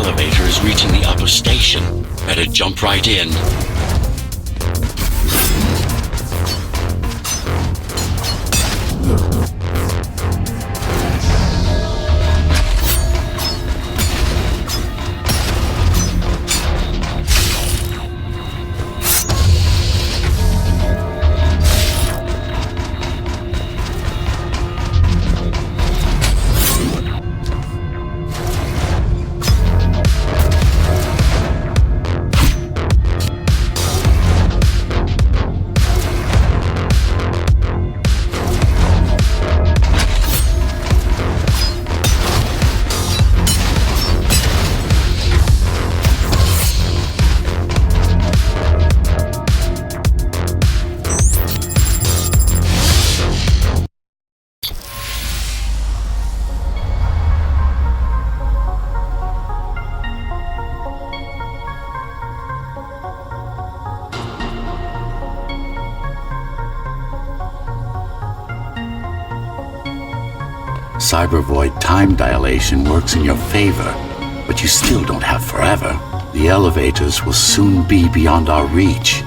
elevator is reaching the upper station. Better jump right in. Cybervoid time dilation works in your favor, but you still don't have forever. The elevators will soon be beyond our reach.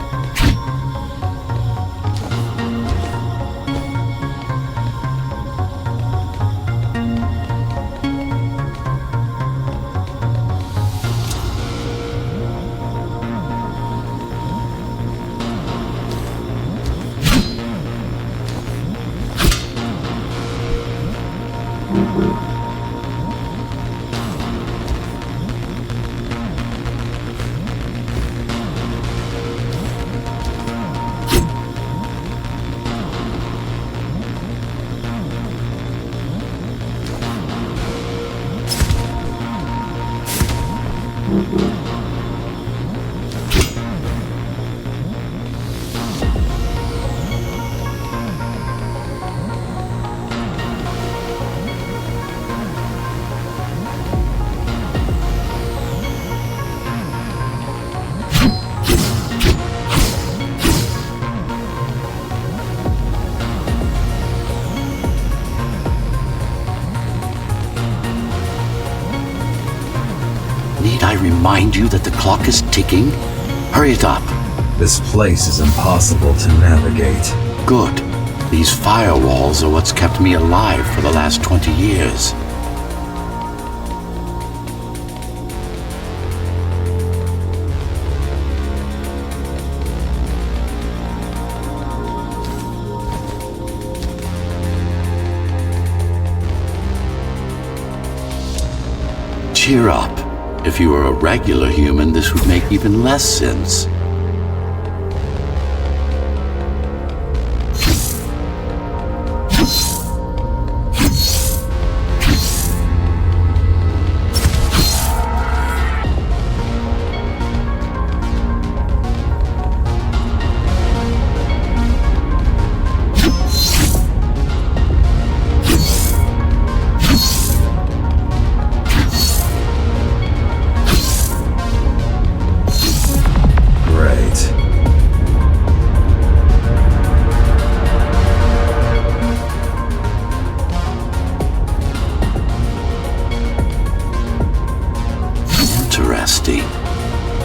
Need I remind you that the clock is ticking? Hurry it up. This place is impossible to navigate. Good. These firewalls are what's kept me alive for the last 20 years. Cheer up. If you were a regular human, this would make even less sense.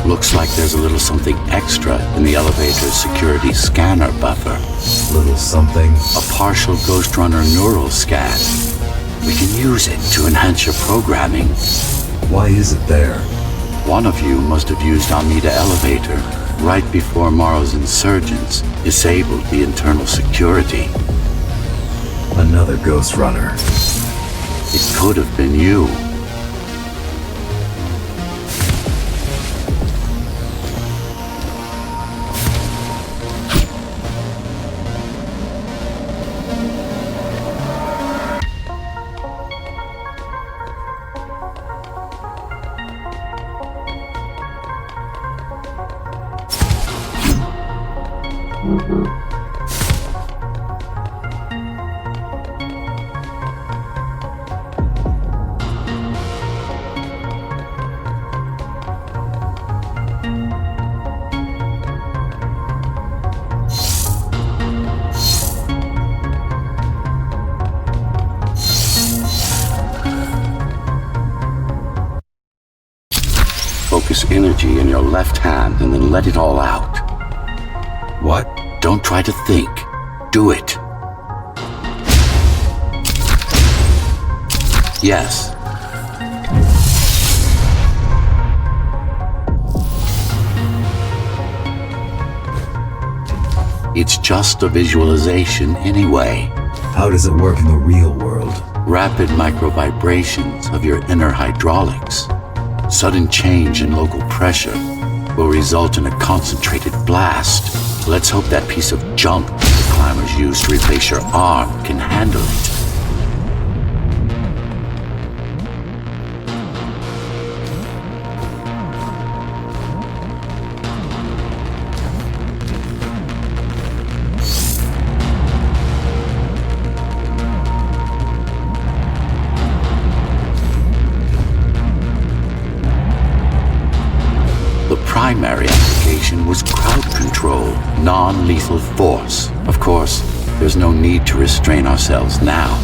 Looks like there's a little something extra in the elevator's security scanner buffer. Little something? A partial Ghostrunner neural scan. We can use it to enhance your programming. Why is it there? One of you must have used Amida Elevator right before Morrow's insurgents disabled the internal security. Another Ghostrunner. It could have been you. focus energy in your left hand and then let it all out. What? Don't try to think. Do it. Yes. It's just a visualization anyway. How does it work in the real world? Rapid micro-vibrations of your inner hydraulics. Sudden change in local pressure will result in a concentrated blast. Let's hope that piece of junk the climbers use to replace your arm can handle it. The primary application was crowd control, non-lethal force. Of course, there's no need to restrain ourselves now.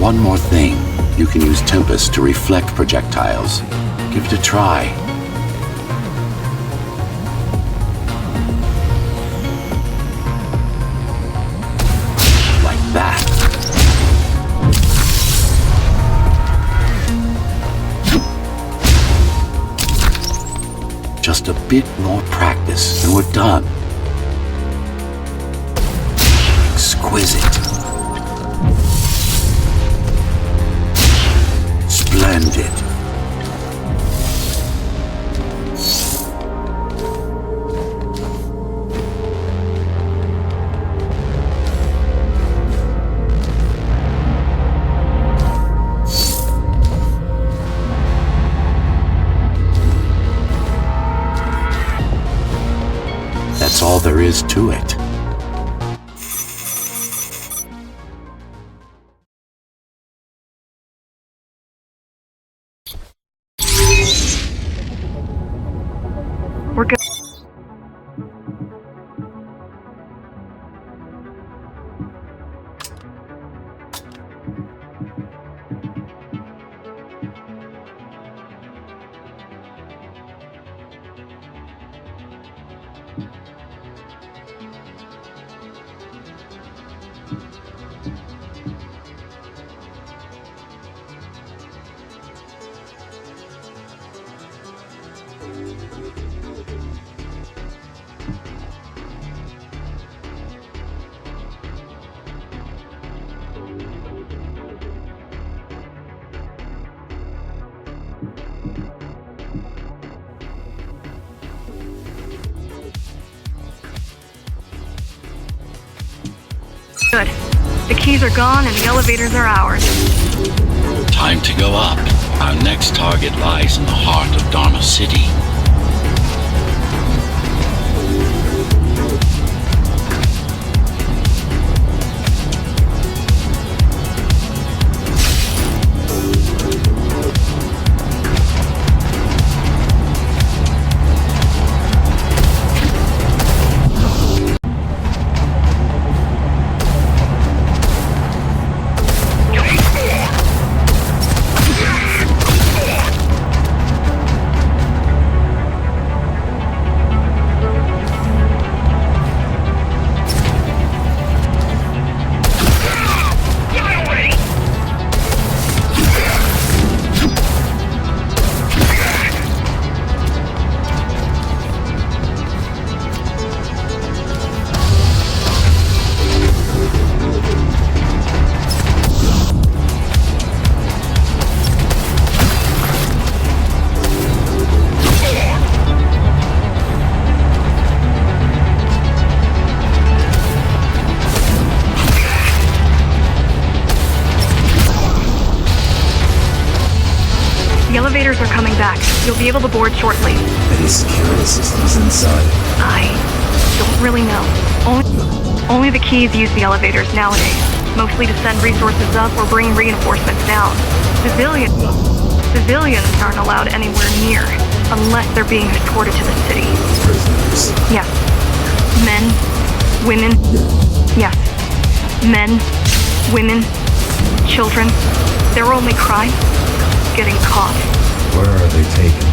One more thing. You can use Tempest to reflect projectiles. Give it a try. Like that. Just a bit more practice and we're done. Exquisite. Splendid. That's all there is to it. We're good. Good. The keys are gone and the elevators are ours. Time to go up. Our next target lies in the heart of Dharma City. The elevators are coming back. You'll be able to board shortly. Any security systems inside? I don't really know. Only the keys use the elevators nowadays. Mostly to send resources up or bring reinforcements down. Civilians Civilians aren't allowed anywhere near, unless they're being escorted to the city. Prisoners. Yes. Men, women. Yes. Men, women, children. Their only crime? Getting caught. Where are they taken?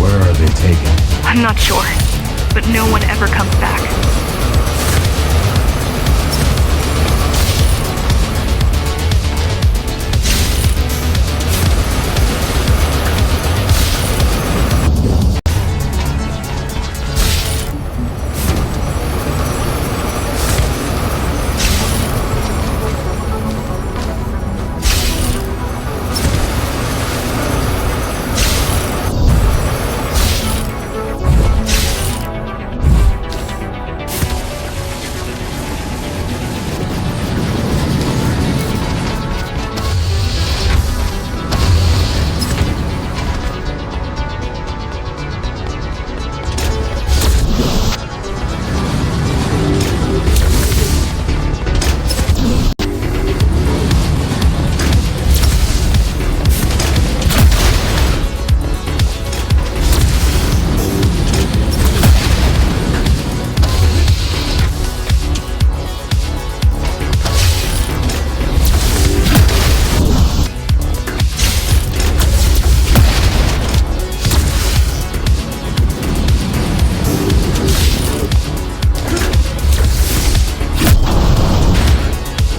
Where are they taken? I'm not sure, but no one ever comes back.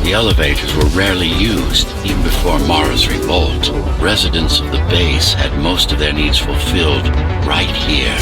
The elevators were rarely used, even before Mara's revolt. Residents of the base had most of their needs fulfilled right here.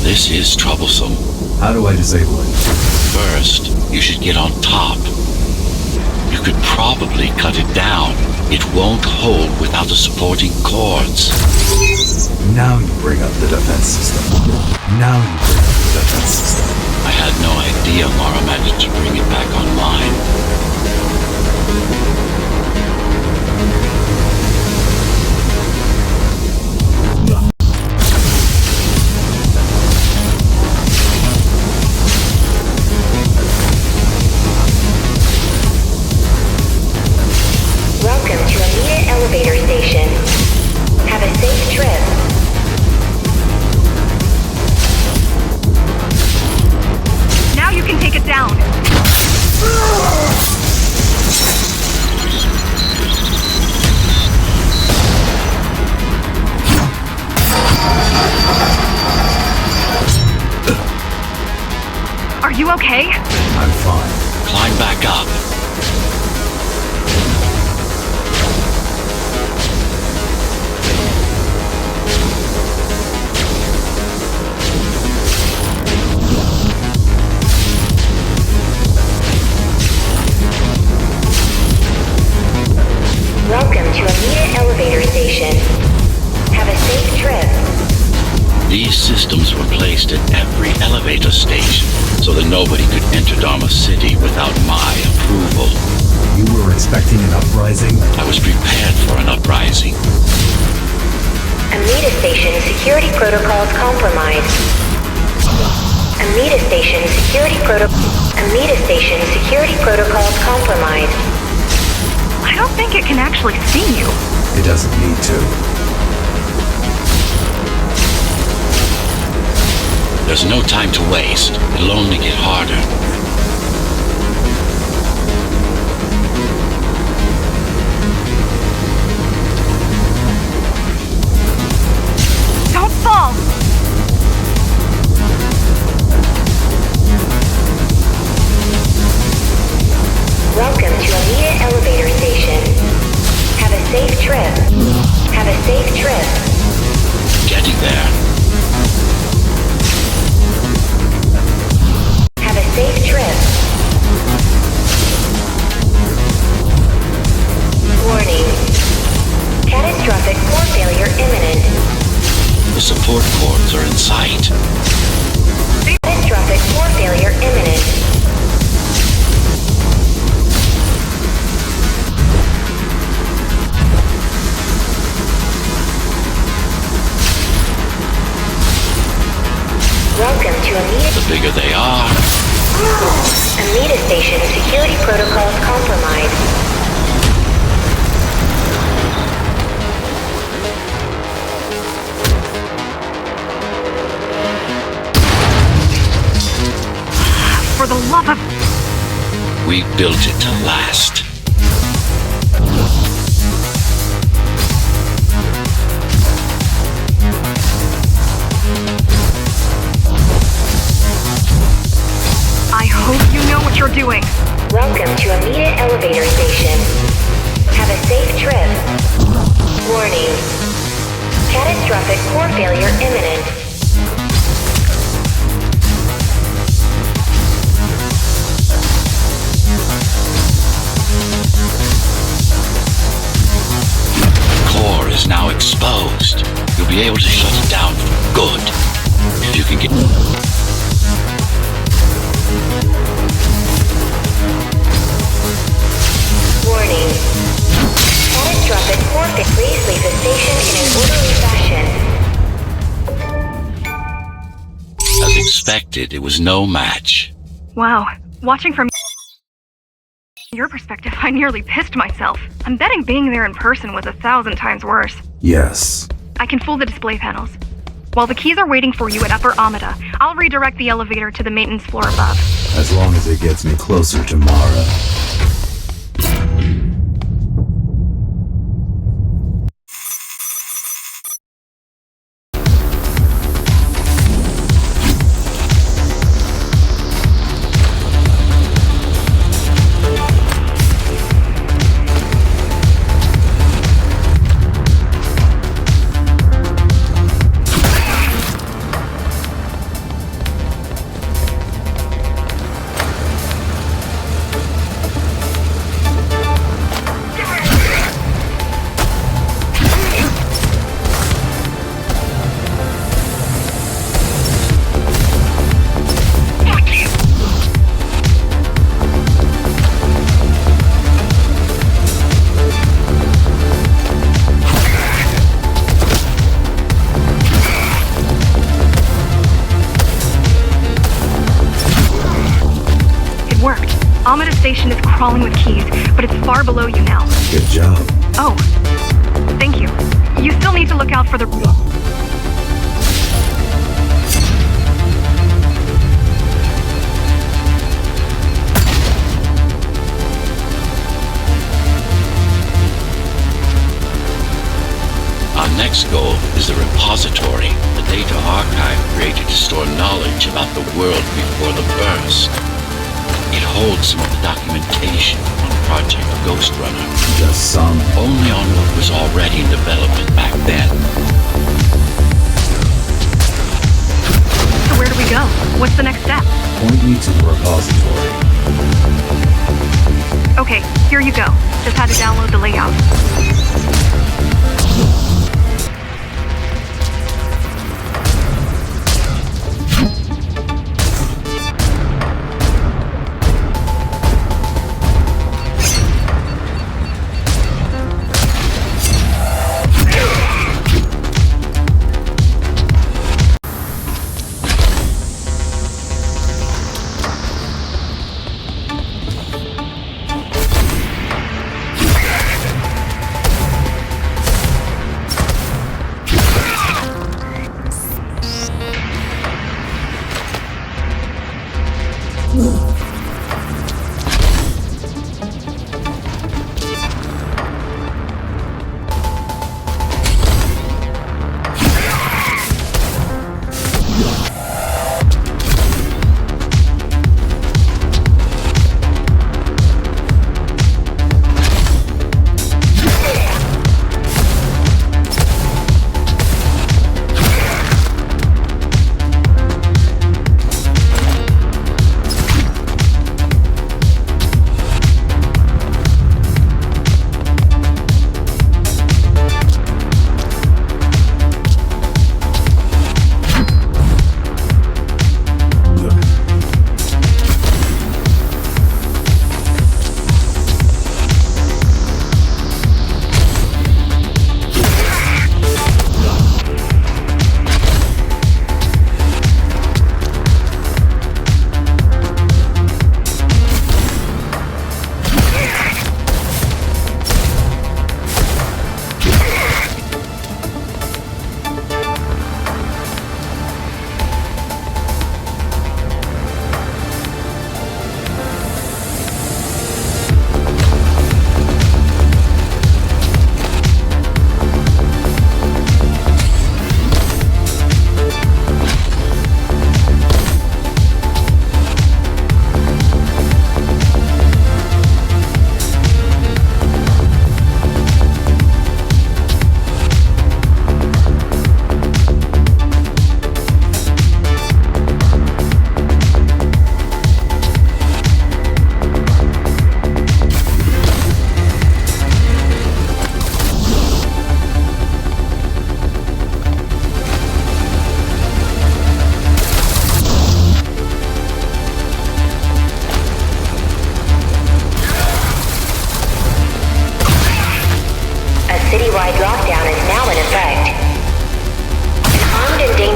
This is troublesome. How do I disable it? First, you should get on top. You could probably cut it down. It won't hold without the supporting cords. Now you bring up the defense system. Now you bring up the defense system. I had no idea Mara managed to bring it back online. Elevator station. Have a safe trip. Now you can take it down. Are you okay? I'm fine. Climb back up. Welcome to Amita Elevator Station. Have a safe trip. These systems were placed at every elevator station so that nobody could enter Dharma City without my approval. You were expecting an uprising? I was prepared for an uprising. Amita Station security protocols compromised. Amita Station security protocols compromised. I don't think it can actually see you. It doesn't need to. There's no time to waste. It'll only get harder. The support cords are in sight. Catastrophic core failure imminent. Welcome to Amida. The bigger they are, Amida Station security protocols compromised. For the love of... we built it to last. I hope you know what you're doing. Welcome to Amida Elevator Station. Have a safe trip. Warning. Catastrophic core failure imminent. Core is now exposed. You'll be able to shut it down for good. If you can get... Warning. Catastrophic core failure. Please leave the station in an orderly fashion. As expected, it was no match. Wow. Watching from your perspective, I nearly pissed myself. I'm betting being there in person was 1,000 times worse. Yes. I can fool the display panels. While the keys are waiting for you at Upper Amida, I'll redirect the elevator to the maintenance floor above. As long as it gets me closer to Mara. Amida Station is crawling with keys, but it's far below you now. Good job. Oh, thank you. You still need to look out for the... Our next goal is the repository, the data archive created to store knowledge about the world before the burst. It holds some of the documentation on Project Ghostrunner. Just some. Only on what was already in development back then. So where do we go? What's the next step? Point me to the repository. Okay, here you go. Just had to download the layout.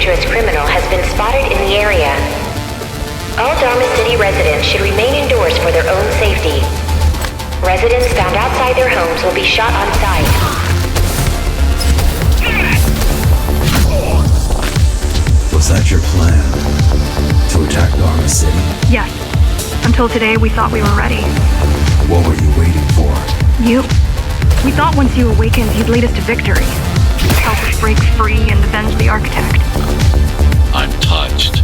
dangerous criminal has been spotted in the area. All Dharma City residents should remain indoors for their own safety. Residents found outside their homes will be shot on sight. Was that your plan? To attack Dharma City? Yes. Until today, we thought we were ready. What were you waiting for? You. We thought once you awakened, you'd lead us to victory. Help us break free and avenge the Architect. I'm touched.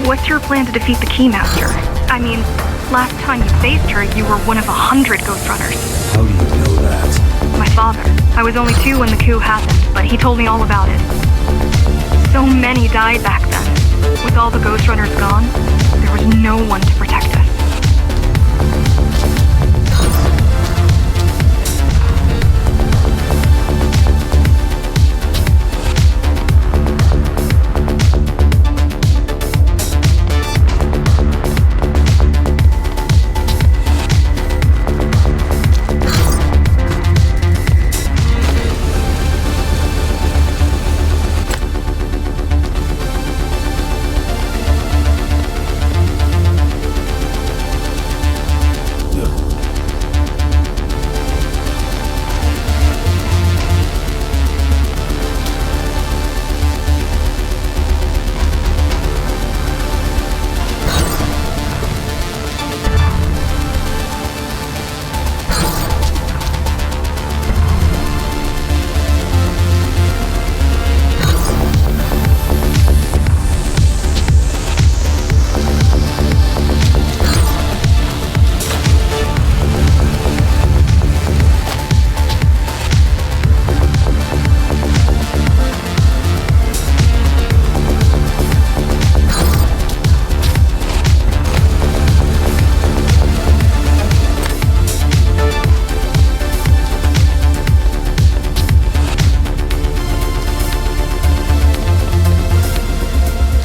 What's your plan to defeat the Keymaster? I mean, last time you faced her, you were one of 100 Ghostrunners. How do you know that? My father. I was only 2 when the coup happened, but he told me all about it. So many died back then. With all the Ghostrunners gone, there was no one to protect us.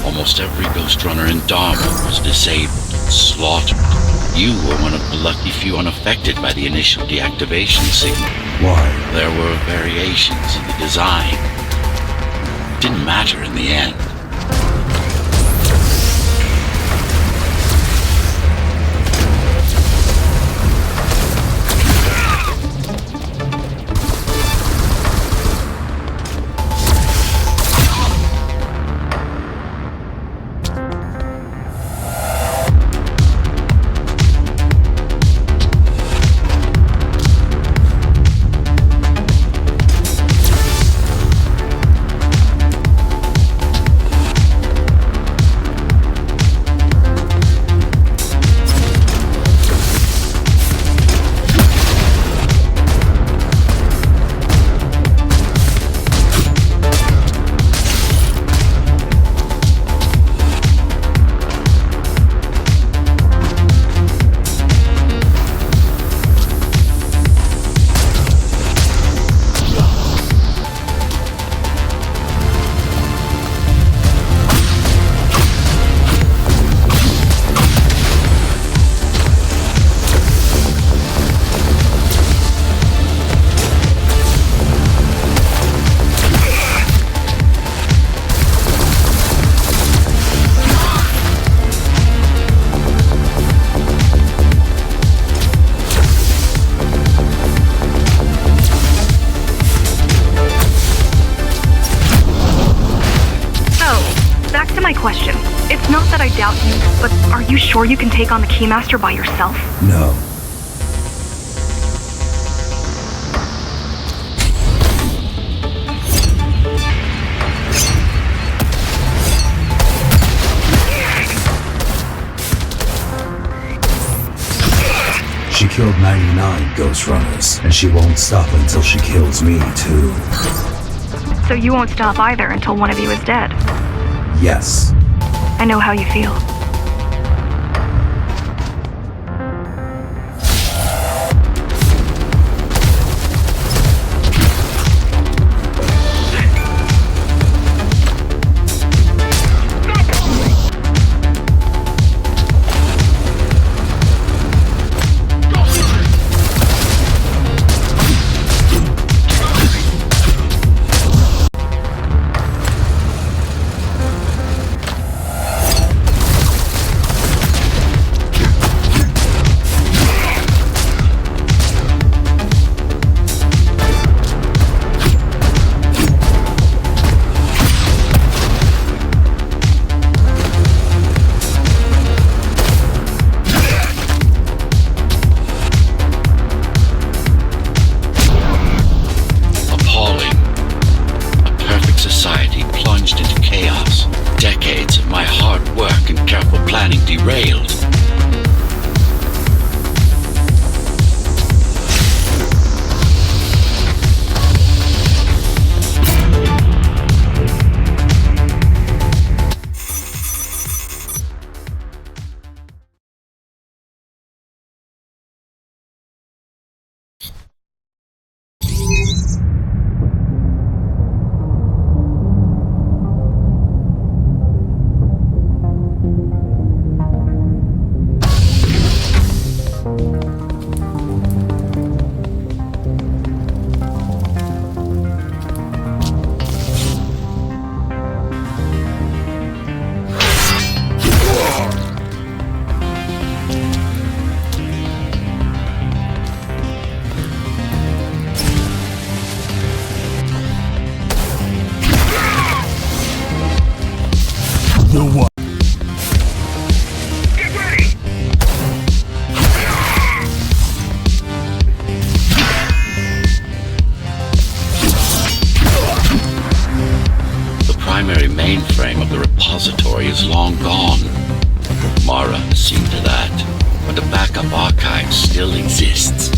Almost every Ghostrunner in Dharma was disabled, slaughtered. You were one of the lucky few unaffected by the initial deactivation signal. Why? There were variations in the design. It didn't matter in the end. my question. It's not that I doubt you, but are you sure you can take on the Keymaster by yourself? No. She killed 99 Ghostrunners, and she won't stop until she kills me, too. So you won't stop either until one of you is dead. Yes. I know how you feel. Derailed. The one. Get ready! The primary mainframe of the repository is long gone. Mara has seen to that, but the backup archive still exists.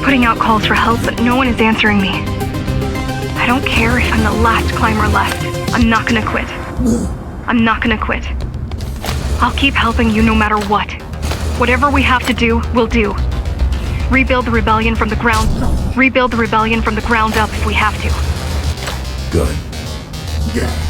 Putting out calls for help, but no one is answering me. I don't care if I'm the last climber left. I'm not gonna quit. I'm not gonna quit. I'll keep helping you no matter what. Whatever we have to do, we'll do. Rebuild the rebellion from the ground. Rebuild the rebellion from the ground up if we have to. Good. Yeah.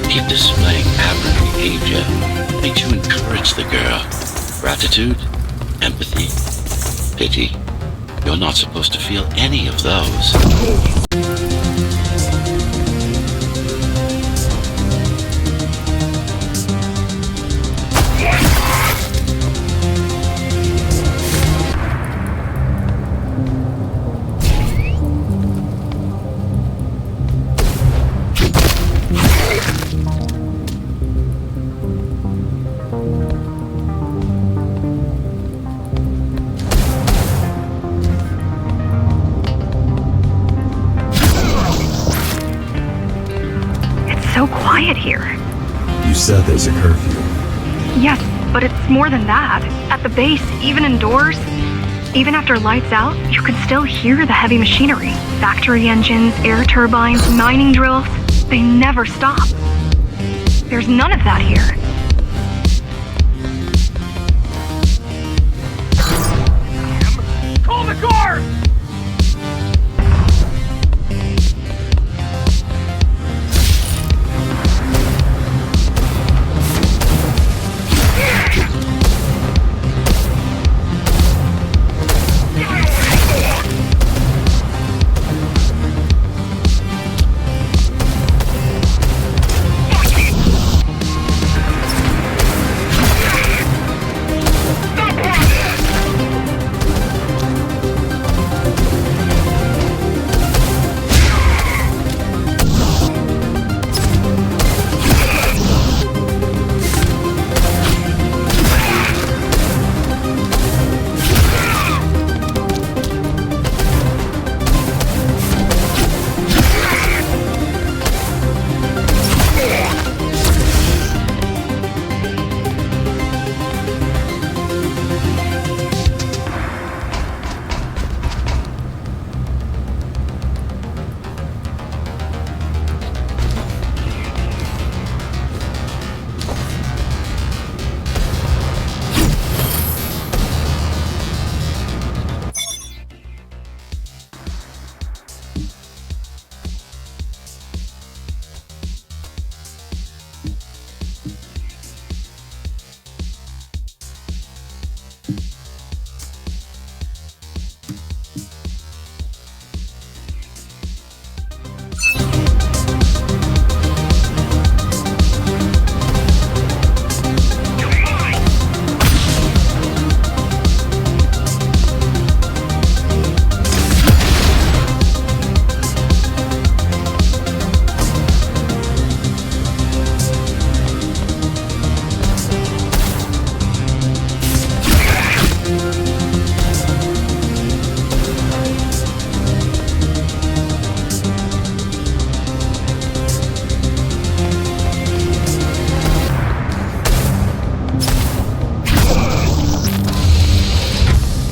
Keep displaying aberrant behavior. Need to encourage the girl. Gratitude, empathy, pity. You're not supposed to feel any of those. So quiet here. You said there's a curfew. Yes, but it's more than that. At the base, even indoors, even after lights out, you could still hear the heavy machinery. Factory engines, air turbines, mining drills. They never stop. There's none of that here. Call the guard!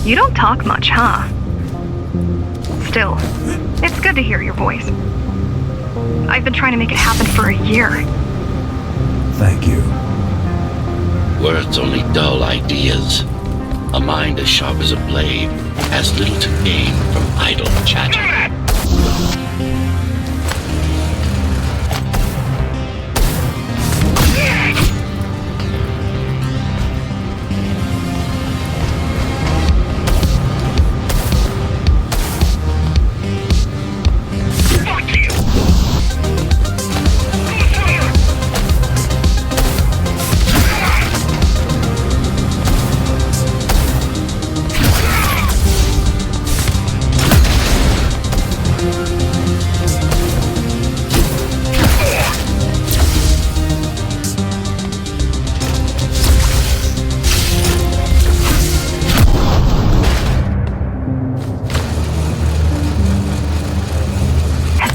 You don't talk much, huh? Still, it's good to hear your voice. I've been trying to make it happen for a year. Thank you. Words only dull ideas. A mind as sharp as a blade has little to gain from idle chatter.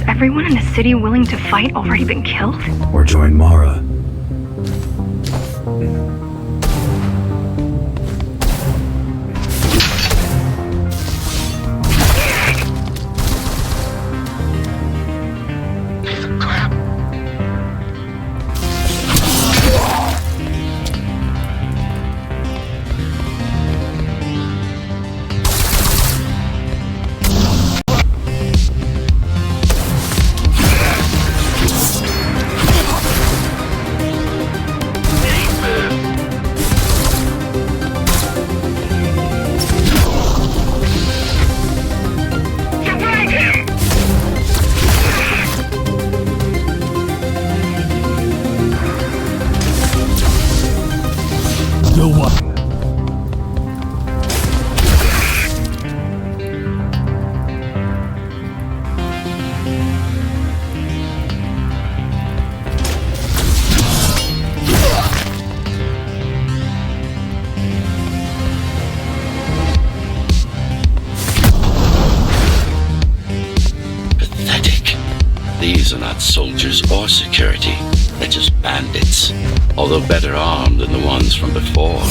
Everyone in the city willing to fight already been killed? Or join Mara. These are not soldiers or security. They're just bandits, although better armed than the ones from before.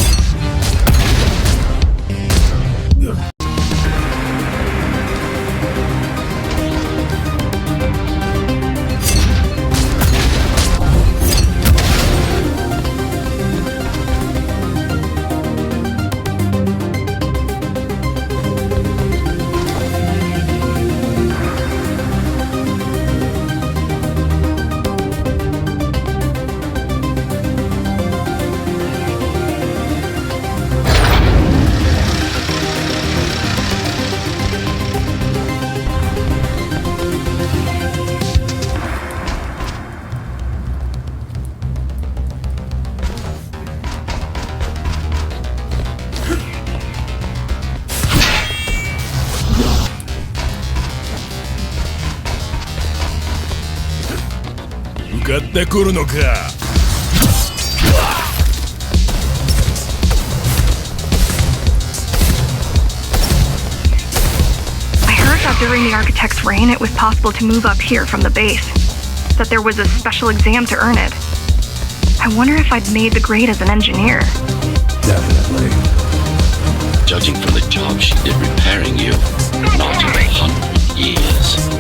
I heard that during the architect's reign it was possible to move up here from the base. That there was a special exam to earn it. I wonder if I'd made the grade as an engineer. Definitely. Judging from the job she did repairing you, not in 100 years.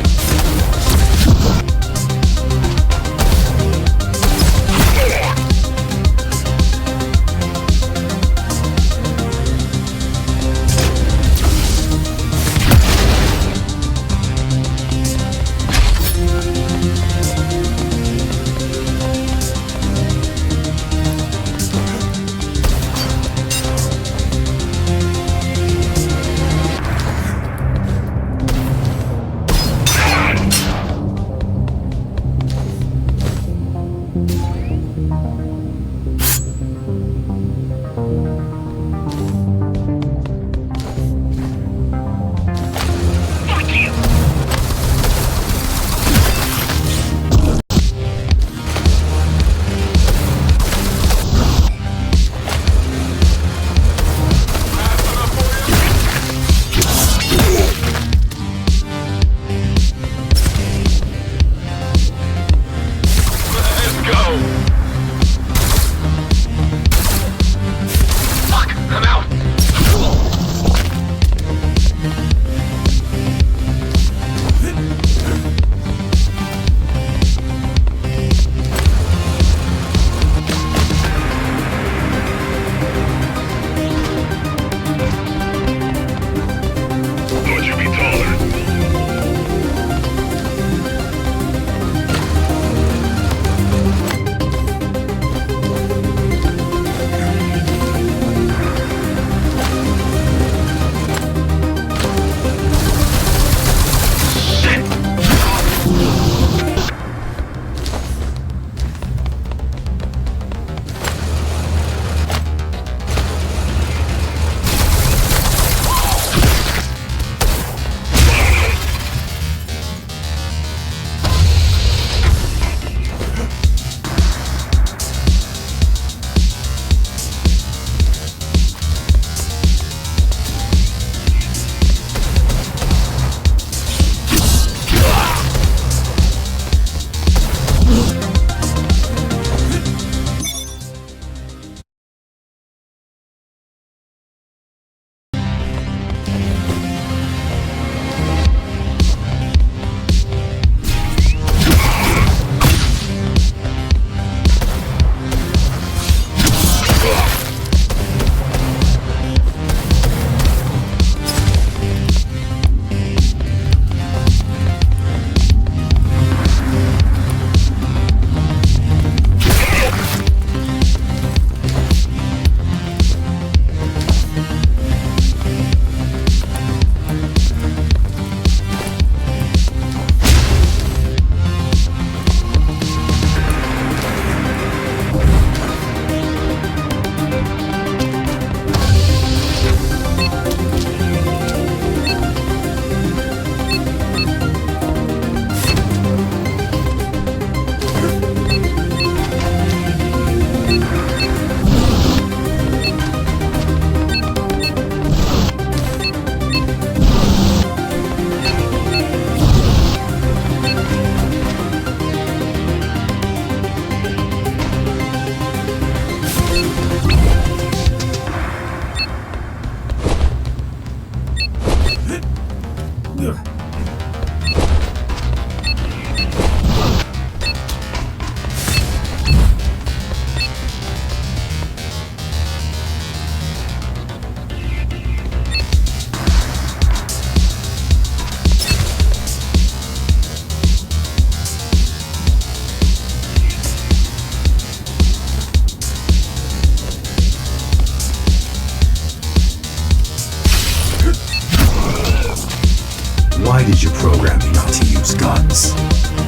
Why did you program me not to use guns?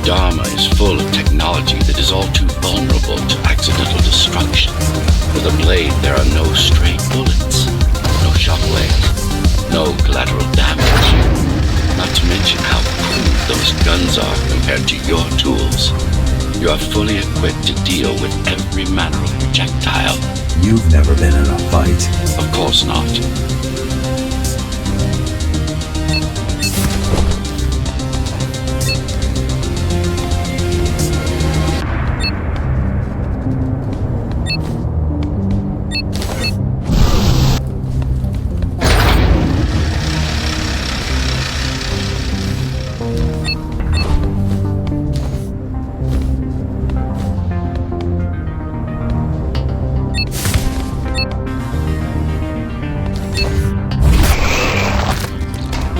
Dharma is full of technology that is all too vulnerable to accidental destruction. With a blade, there are no stray bullets, no shockwaves, no collateral damage. Not to mention how crude those guns are compared to your tools. You are fully equipped to deal with every manner of projectile. You've never been in a fight. Of course not.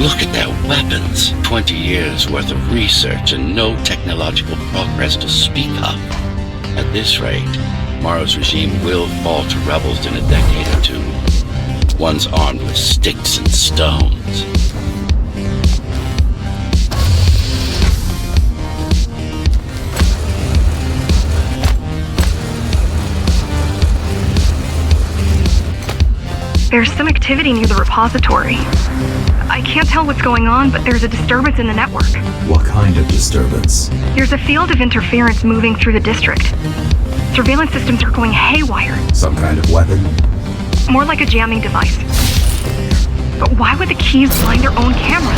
Look at their weapons. 20 years worth of research and no technological progress to speak of. At this rate, Morrow's regime will fall to rebels in a decade or two. Ones armed with sticks and stones. There's some activity near the repository. I can't tell what's going on, but there's a disturbance in the network. What kind of disturbance? There's a field of interference moving through the district. Surveillance systems are going haywire. Some kind of weapon? More like a jamming device. But why would the keys blind their own cameras?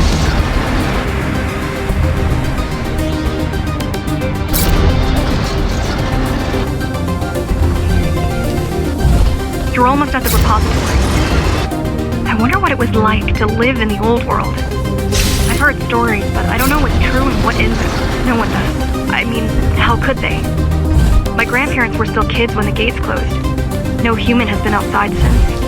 You're almost at the repository. I wonder what it was like to live in the old world. I've heard stories, but I don't know what's true and what isn't. No one does. I mean, how could they? My grandparents were still kids when the gates closed. No human has been outside since.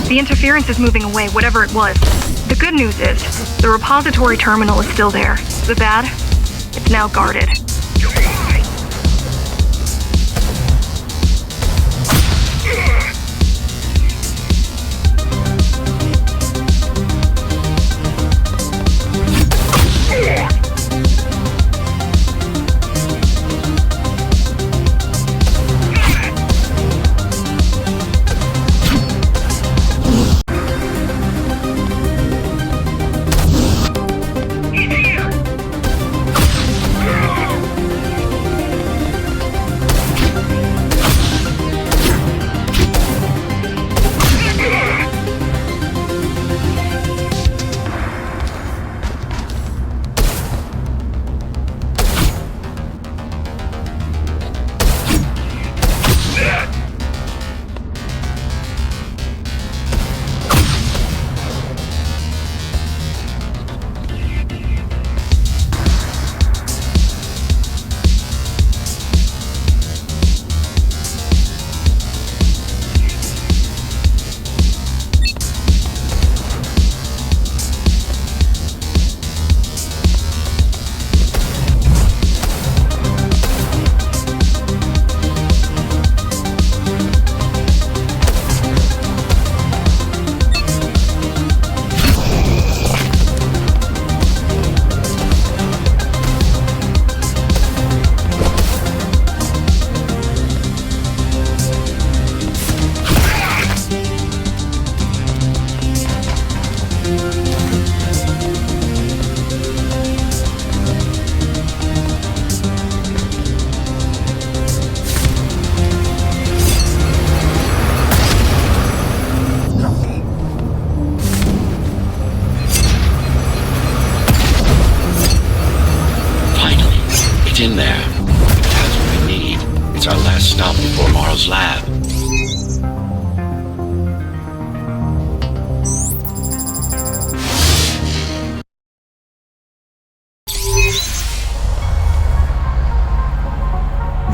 The interference is moving away, whatever it was. The good news is, the repository terminal is still there. The bad? It's now guarded. Get in there. It has what we need. It's our last stop before Morrow's lab.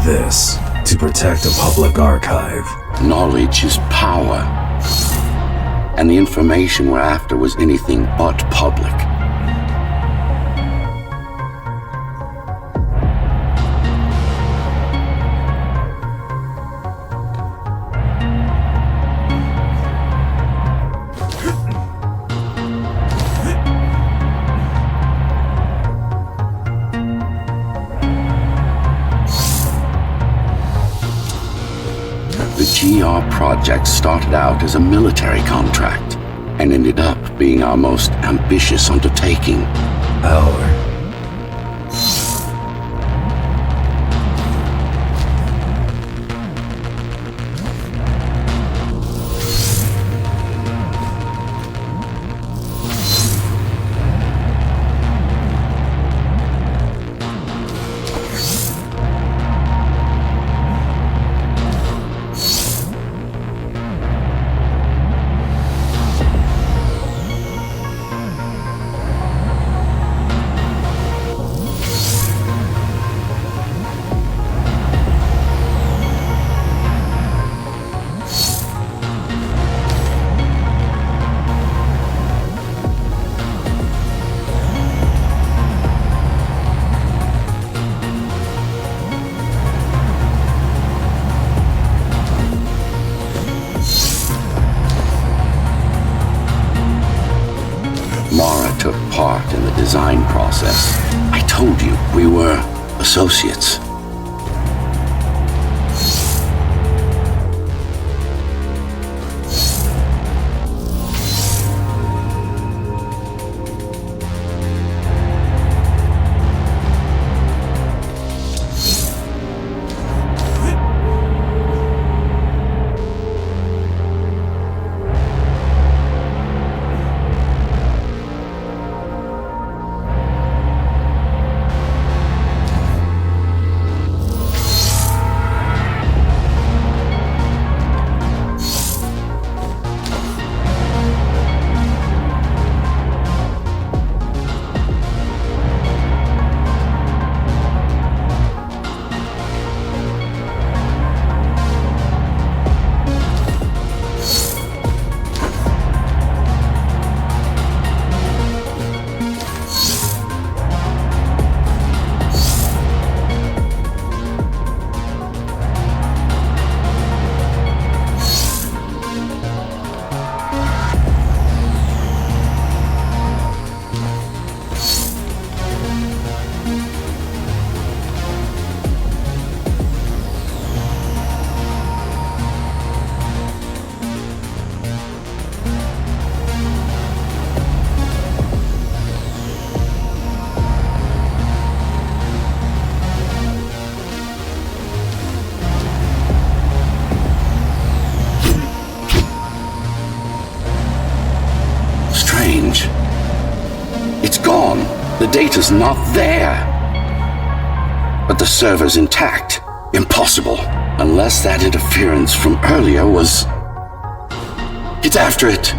This to protect a public archive. Knowledge is power. And the information we're after was anything but public. The GR project started out as a military contract and ended up being our most ambitious undertaking. Mara took part in the design process. I told you, we were associates. It's gone. The data's not there. But the server's intact. Impossible. Unless that interference from earlier was... It's after it.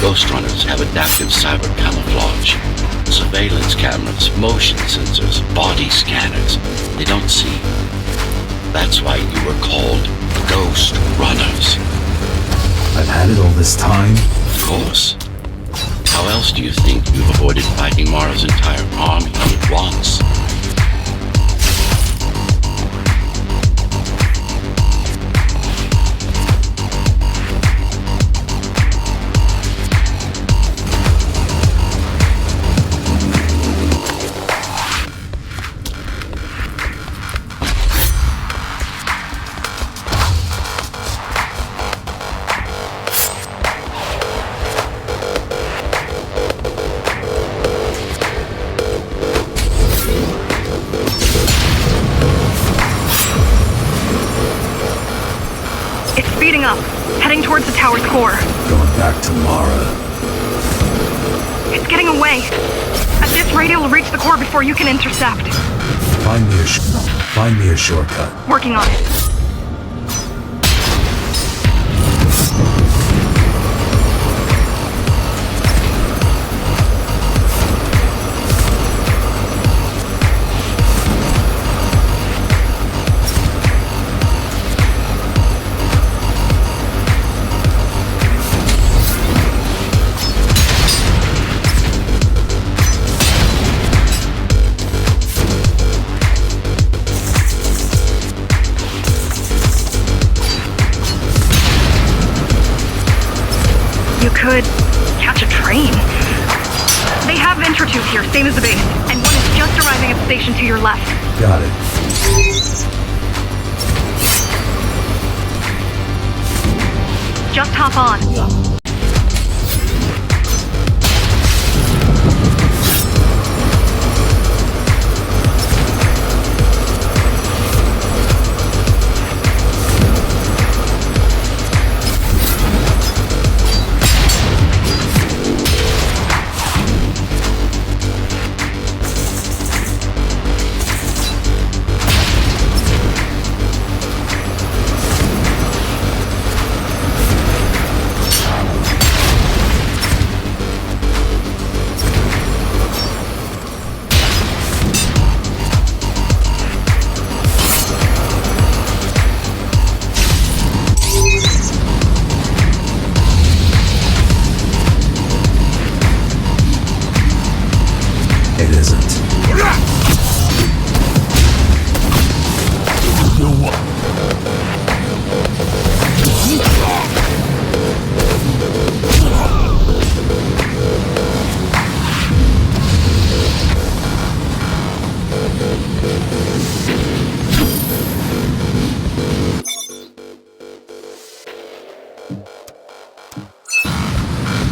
Ghostrunners have adaptive cyber camouflage, surveillance cameras, motion sensors, body scanners. They don't see. That's why you were called Ghostrunners. I've had it all this time. Of course. How else do you think you've avoided fighting Mara's entire army all at once? Speeding up, heading towards the tower's core. Going back to Mara. It's getting away. At this rate, it will reach the core before you can intercept. Find me a shortcut. Working on it. Could catch a train. They have Intratube here, same as the base, and one is just arriving at the station to your left. Got it. Just hop on. It isn't.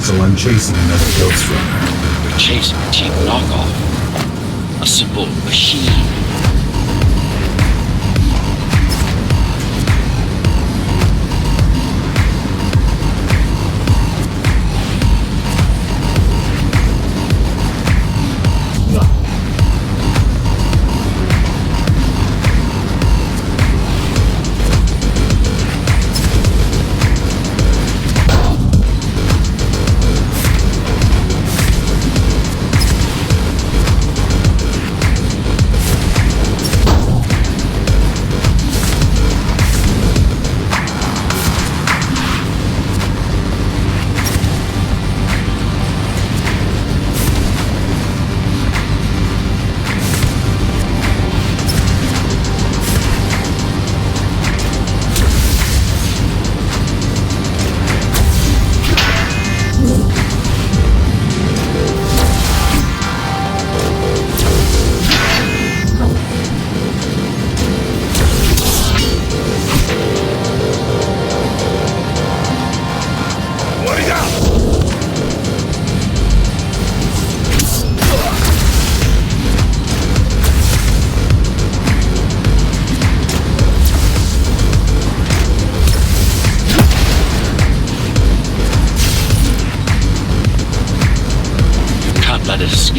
So I'm chasing another Ghostrunner. You're chasing a cheap knockoff. A simple machine.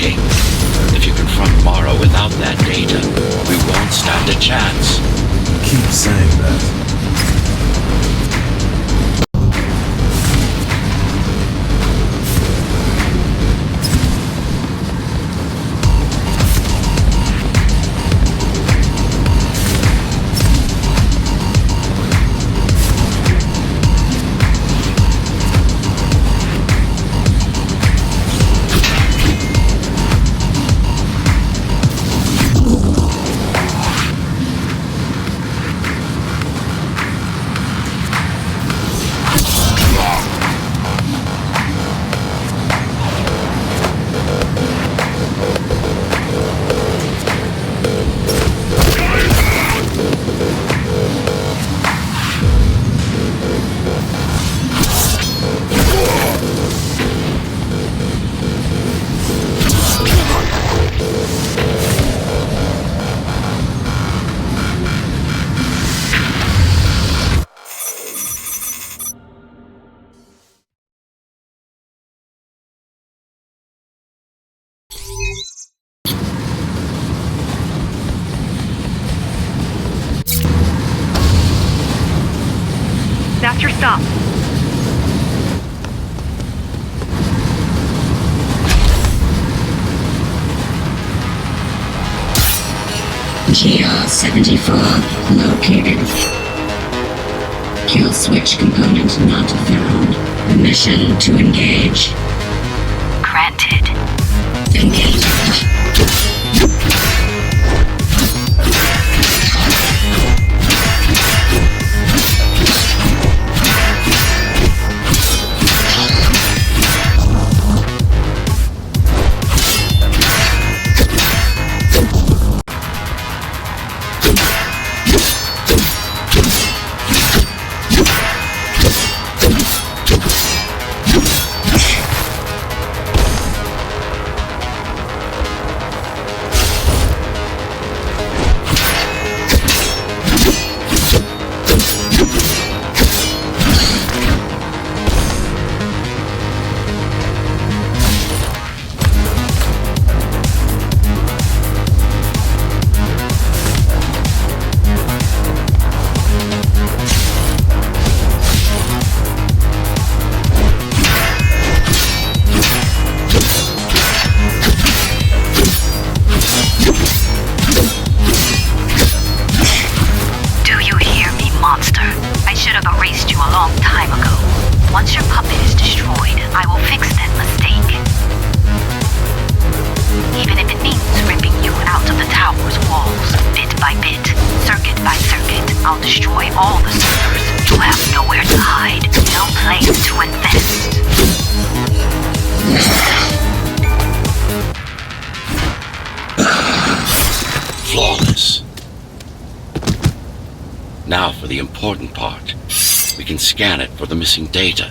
working. If you confront Morrow without that data, we won't stand a chance. Keep saying that. That's your stop. GR-74 located. Kill switch component not found. Permission to engage. Granted. Engage. Once your puppet is destroyed, I will fix that mistake. Even if it means ripping you out of the tower's walls, bit by bit, circuit by circuit, I'll destroy all the servers. You'll have nowhere to hide, no place to invest. Flawless. Now for the important part. We can scan it for the missing data.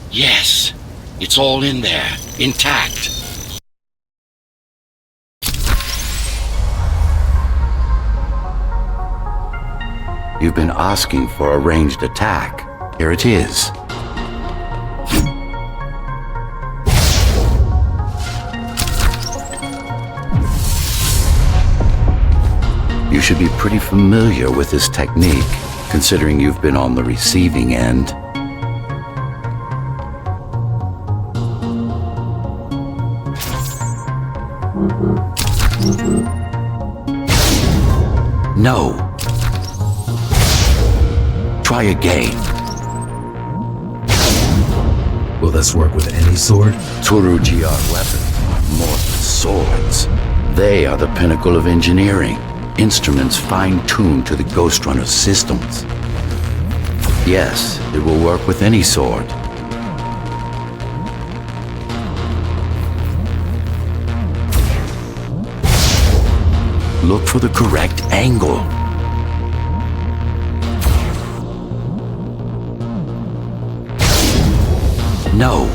Yes, it's all in there, intact. You've been asking for a ranged attack. Here it is. You should be pretty familiar with this technique, considering you've been on the receiving end. No. Try again. Will this work with any sword? Turu GR weapons are more than swords. They are the pinnacle of engineering. Instruments fine-tuned to the Ghostrunner systems. Yes, it will work with any sword. Look for the correct angle. No.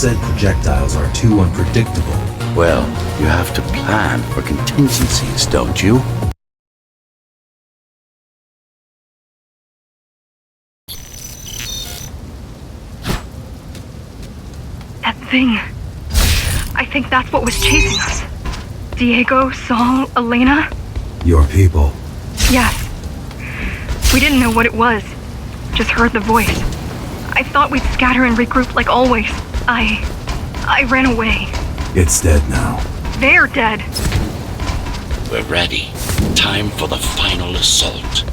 said projectiles are too unpredictable. Well, you have to plan for contingencies, don't you? That thing. I think that's what was chasing us. Diego, Saul, Elena? Your people. Yes. We didn't know what it was. Just heard the voice. I thought we'd scatter and regroup like always. I ran away. It's dead now. They're dead. We're ready. Time for the final assault.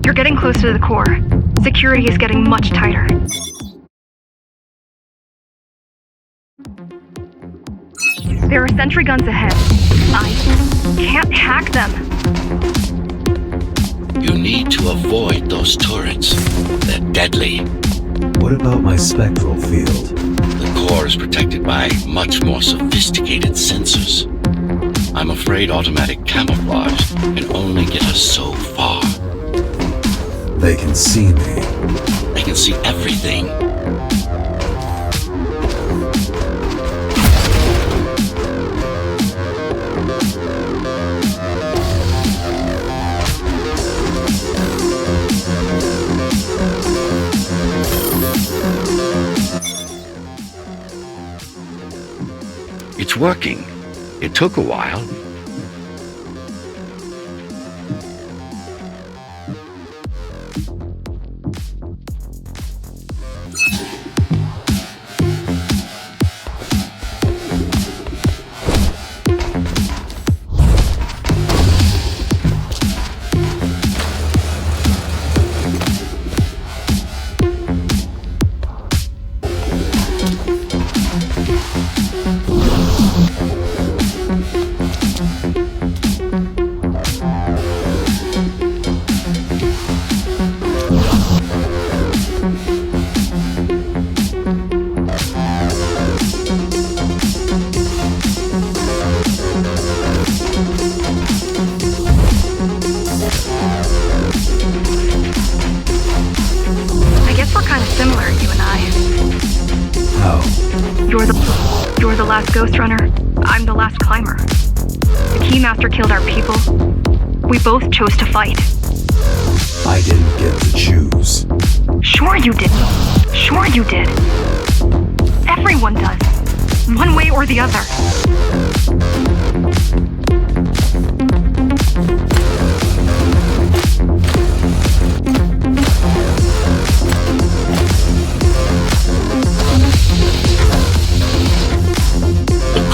You're getting close to the core. Security is getting much tighter. There are sentry guns ahead. I can't hack them. You need to avoid those turrets. They're deadly. What about my spectral field? The core is protected by much more sophisticated sensors. I'm afraid automatic camouflage can only get us so far. They can see me. They can see everything. It's working. It took a while. Similar, you and I. How? You're the last Ghostrunner. I'm the last climber. The Keymaster killed our people. We both chose to fight. I didn't get to choose. Sure you didn't. Sure you did. Everyone does. One way or the other.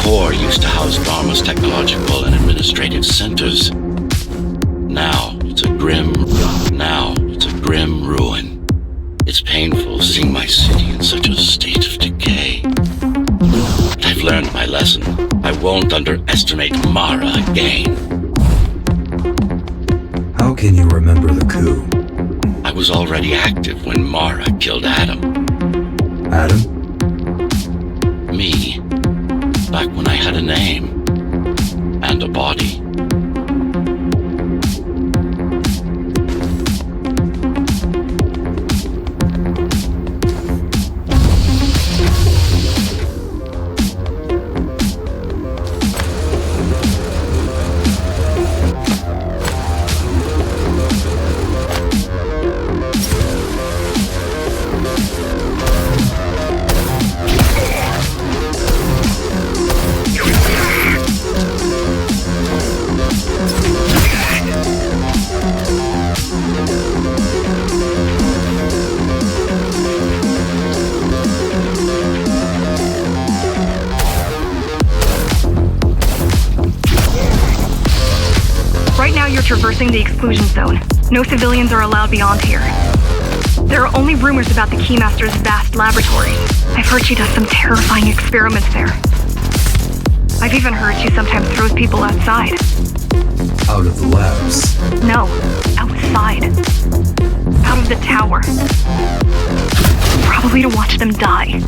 Core used to house Dharma's technological and administrative centers. Now it's a grim ruin. It's painful seeing my city in such a state of decay. But I've learned my lesson. I won't underestimate Mara again. How can you remember the coup? I was already active when Mara killed Adam. Adam? Me. Back when I had a name and a body. Right now you're traversing the exclusion zone. No civilians are allowed beyond here. There are only rumors about the Keymaster's vast laboratory. I've heard she does some terrifying experiments there. I've even heard she sometimes throws people outside. Out of the labs. No, outside. Out of the tower. Probably to watch them die.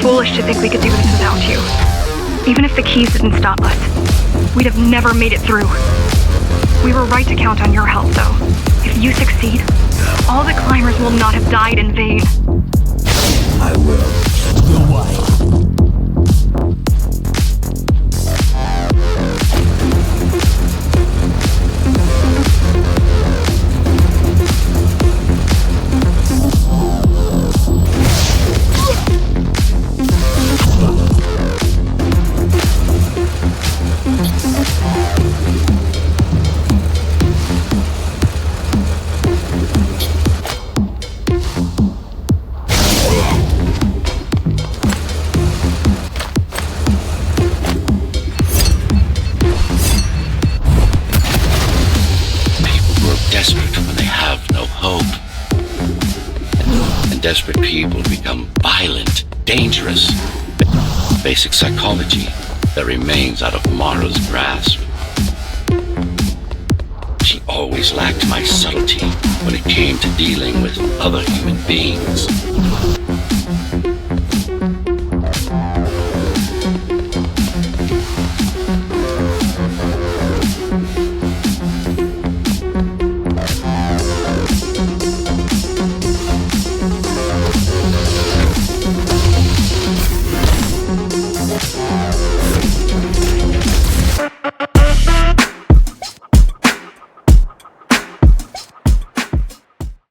Foolish to think we could do this without you. Even if the keys didn't stop us, we'd have never made it through. We were right to count on your help, though. If you succeed, all the climbers will not have died in vain. I will. Desperate people become violent, dangerous. Basic psychology that remains out of Mara's grasp. She always lacked my subtlety when it came to dealing with other human beings.